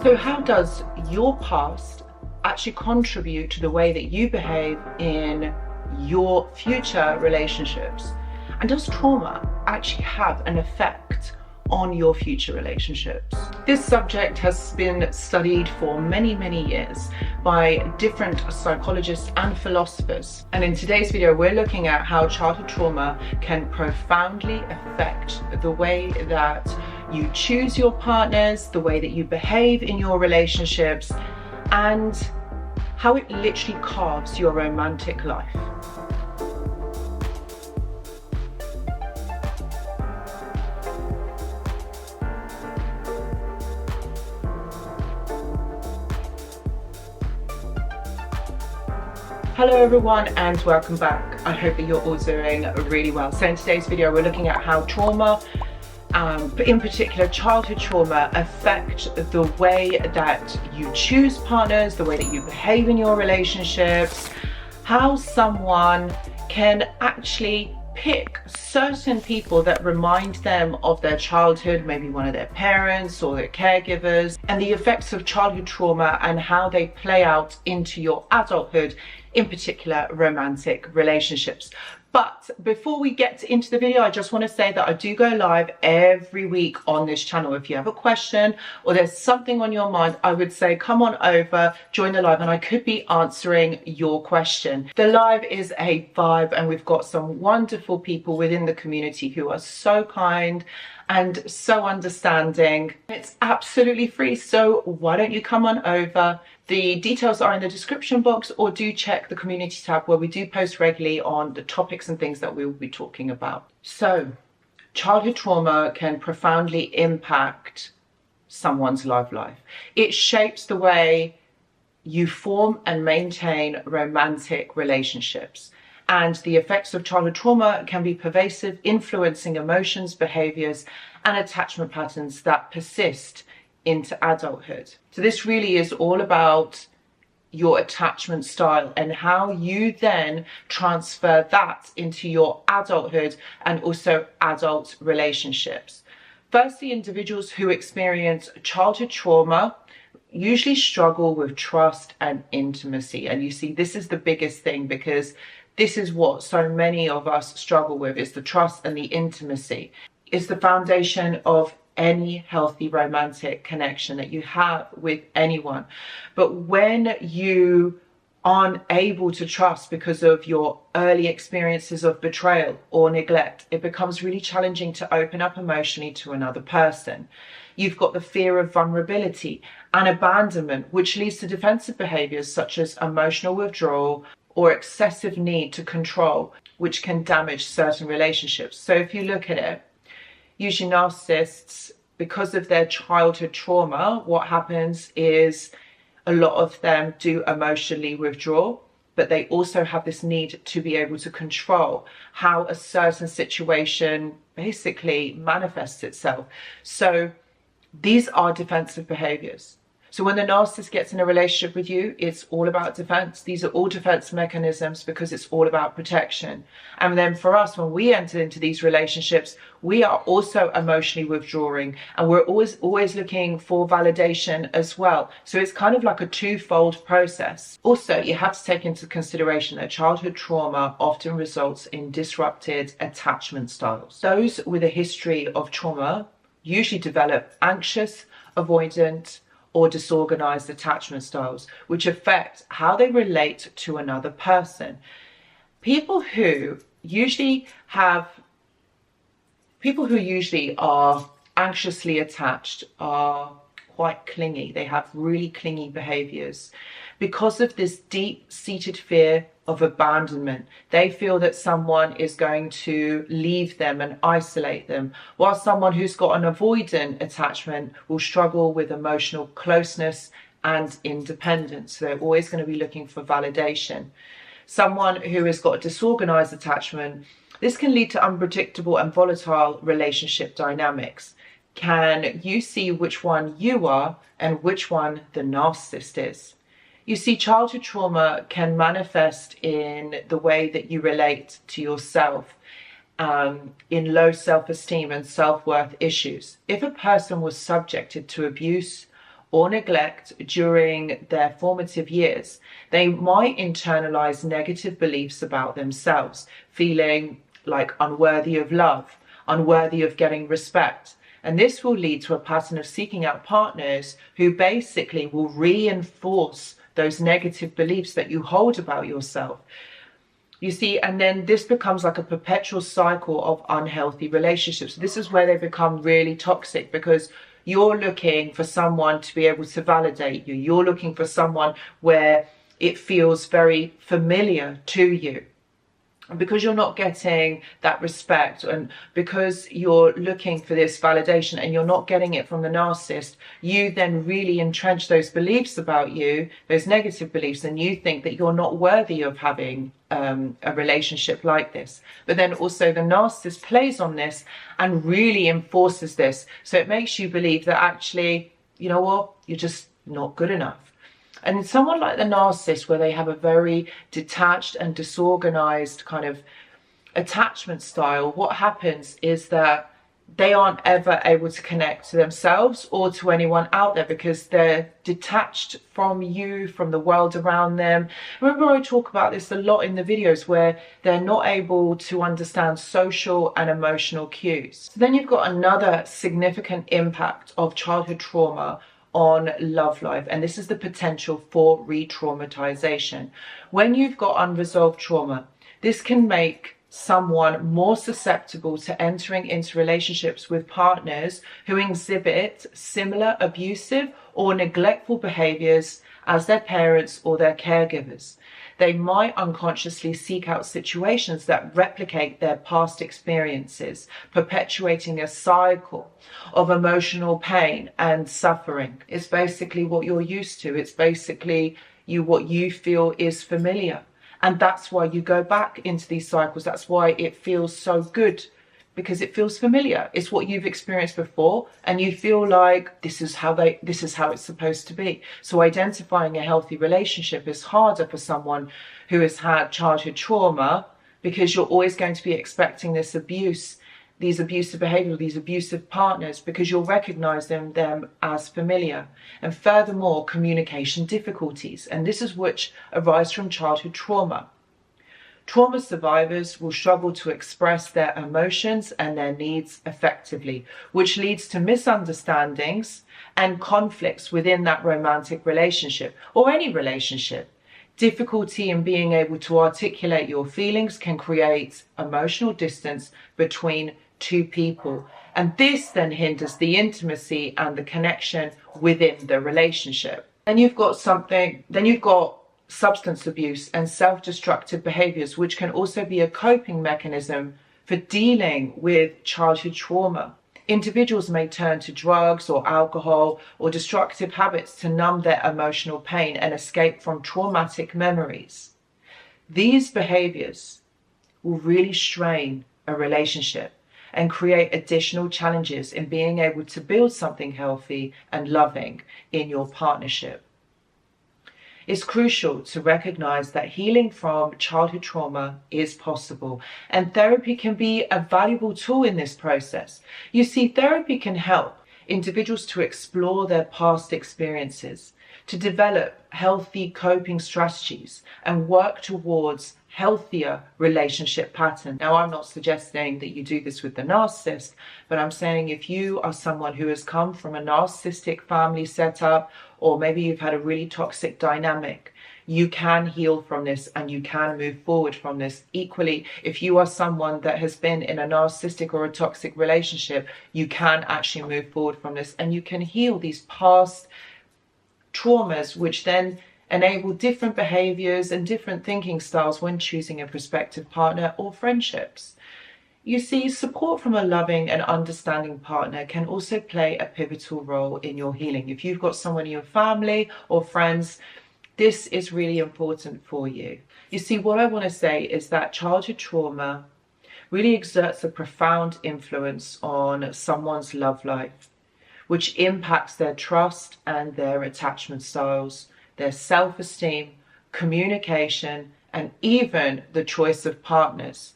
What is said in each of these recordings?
So how does your past actually contribute to the way that you behave in your future relationships? And does trauma actually have an effect on your future relationships? This subject has been studied for many, many years by different psychologists and philosophers. And in today's video, we're looking at how childhood trauma can profoundly affect the way that you choose your partners, the way that you behave in your relationships, and how it literally carves your romantic life. Hello everyone and welcome back. I hope that you're all doing really well. So in today's video, we're looking at how trauma, but in particular childhood trauma, affect the way that you choose partners, the way that you behave in your relationships, how someone can actually pick certain people that remind them of their childhood, maybe one of their parents or their caregivers, and the effects of childhood trauma and how they play out into your adulthood, in particular romantic relationships. But before we get into the video, I just want to say that I do go live every week on this channel. If you have a question or there's something on your mind, I would say come on over, join the live, and I could be answering your question. The live is a vibe and we've got some wonderful people within the community who are so kind and so understanding. It's absolutely free, so why don't you come on over? The details are in the description box, or do check the community tab where we do post regularly on the topics and things that we will be talking about. So, childhood trauma can profoundly impact someone's life. It shapes the way you form and maintain romantic relationships. And the effects of childhood trauma can be pervasive, influencing emotions, behaviors, and attachment patterns that persist into adulthood. So this really is all about your attachment style and how you then transfer that into your adulthood and also adult relationships. Firstly, individuals who experience childhood trauma usually struggle with trust and intimacy. And you see, this is the biggest thing, because this is what so many of us struggle with, is the trust and the intimacy. It's the foundation of any healthy romantic connection that you have with anyone. But when you aren't able to trust because of your early experiences of betrayal or neglect, it becomes really challenging to open up emotionally to another person. You've got the fear of vulnerability and abandonment, which leads to defensive behaviors such as emotional withdrawal or excessive need to control, which can damage certain relationships. So if you look at it, usually narcissists, because of their childhood trauma, what happens is a lot of them do emotionally withdraw, but they also have this need to be able to control how a certain situation basically manifests itself. So these are defensive behaviors. So when the narcissist gets in a relationship with you, it's all about defense. These are all defense mechanisms because it's all about protection. And then for us, when we enter into these relationships, we are also emotionally withdrawing, and we're always looking for validation as well. So it's kind of like a twofold process. Also, you have to take into consideration that childhood trauma often results in disrupted attachment styles. Those with a history of trauma usually develop anxious, avoidant, or disorganized attachment styles, which affect how they relate to another person. People who usually are anxiously attached are quite clingy. They have really clingy behaviors because of this deep-seated fear of abandonment. They feel that someone is going to leave them and isolate them, while someone who's got an avoidant attachment will struggle with emotional closeness and independence. So they're always going to be looking for validation. Someone who has got a disorganized attachment, this can lead to unpredictable and volatile relationship dynamics. Can you see which one you are and which one the narcissist is? You see, childhood trauma can manifest in the way that you relate to yourself, in low self-esteem and self-worth issues. If a person was subjected to abuse or neglect during their formative years, they might internalize negative beliefs about themselves, feeling like unworthy of love, unworthy of getting respect. And this will lead to a pattern of seeking out partners who basically will reinforce those negative beliefs that you hold about yourself. You see, and then this becomes like a perpetual cycle of unhealthy relationships. This is where they become really toxic, because you're looking for someone to be able to validate you. You're looking for someone where it feels very familiar to you. And because you're not getting that respect, and because you're looking for this validation and you're not getting it from the narcissist, you then really entrench those beliefs about you, those negative beliefs, and you think that you're not worthy of having a relationship like this. But then also the narcissist plays on this and really enforces this. So it makes you believe that actually, you know what, you're just not good enough. And someone like the narcissist, where they have a very detached and disorganized kind of attachment style, what happens is that they aren't ever able to connect to themselves or to anyone out there, because they're detached from you, from the world around them. Remember, I talk about this a lot in the videos, where they're not able to understand social and emotional cues. So then you've got another significant impact of childhood trauma on love life, and this is the potential for re-traumatization. When you've got unresolved trauma, this can make someone more susceptible to entering into relationships with partners who exhibit similar abusive or neglectful behaviors as their parents or their caregivers. They might unconsciously seek out situations that replicate their past experiences, perpetuating a cycle of emotional pain and suffering. It's basically what you're used to. It's basically what you feel is familiar. And that's why you go back into these cycles. That's why it feels so good, because it feels familiar. It's what you've experienced before, and you feel like this is how it's supposed to be. So identifying a healthy relationship is harder for someone who has had childhood trauma, because you're always going to be expecting this abuse, these abusive behaviors, these abusive partners, because you'll recognize them as familiar. And furthermore, communication difficulties, and this is which arise from childhood trauma. Trauma survivors will struggle to express their emotions and their needs effectively, which leads to misunderstandings and conflicts within that romantic relationship or any relationship. Difficulty in being able to articulate your feelings can create emotional distance between two people, and this then hinders the intimacy and the connection within the relationship. Then you've got substance abuse and self-destructive behaviors, which can also be a coping mechanism for dealing with childhood trauma. Individuals may turn to drugs or alcohol or destructive habits to numb their emotional pain and escape from traumatic memories. These behaviors will really strain a relationship and create additional challenges in being able to build something healthy and loving in your partnership. It's crucial to recognize that healing from childhood trauma is possible, and therapy can be a valuable tool in this process. You see, therapy can help individuals to explore their past experiences, to develop healthy coping strategies, and work towards healthier relationship pattern. Now, I'm not suggesting that you do this with the narcissist, but I'm saying if you are someone who has come from a narcissistic family setup, or maybe you've had a really toxic dynamic, you can heal from this and you can move forward from this. Equally, if you are someone that has been in a narcissistic or a toxic relationship, you can actually move forward from this and you can heal these past traumas, which then enable different behaviors and different thinking styles when choosing a prospective partner or friendships. You see, support from a loving and understanding partner can also play a pivotal role in your healing. If you've got someone in your family or friends, this is really important for you. You see, what I want to say is that childhood trauma really exerts a profound influence on someone's love life, which impacts their trust and their attachment styles, their self-esteem, communication, and even the choice of partners.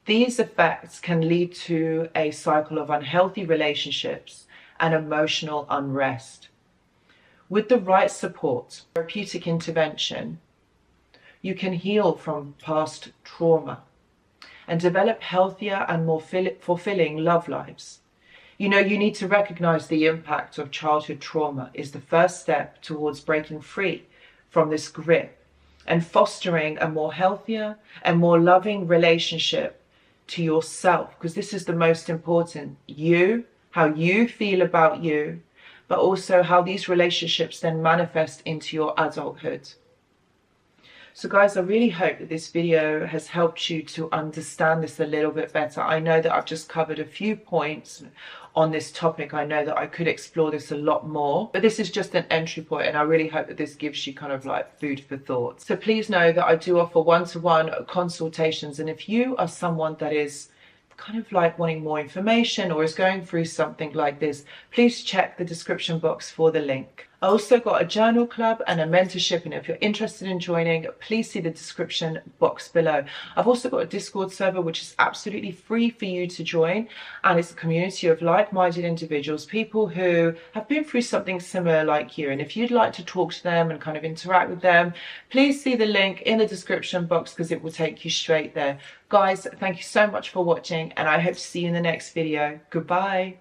These effects can lead to a cycle of unhealthy relationships and emotional unrest. with the right support, therapeutic intervention, you can heal from past trauma and develop healthier and more fulfilling love lives. You know, you need to recognize the impact of childhood trauma is the first step towards breaking free from this grip and fostering a more healthier and more loving relationship to yourself, because this is the most important. You, how you feel about you, but also how these relationships then manifest into your adulthood. So guys, I really hope that this video has helped you to understand this a little bit better. I know that I've just covered a few points on this topic. I know that I could explore this a lot more, but this is just an entry point, and I really hope that this gives you kind of like food for thought. So please know that I do offer one-to-one consultations, and if you are someone that is kind of like wanting more information or is going through something like this, please check the description box for the link. I also got a journal club and a mentorship, and if you're interested in joining, please see the description box below. I've also got a Discord server which is absolutely free for you to join, and it's a community of like-minded individuals, people who have been through something similar like you, and if you'd like to talk to them and kind of interact with them, please see the link in the description box because it will take you straight there. Guys, thank you so much for watching, and I hope to see you in the next video. Goodbye.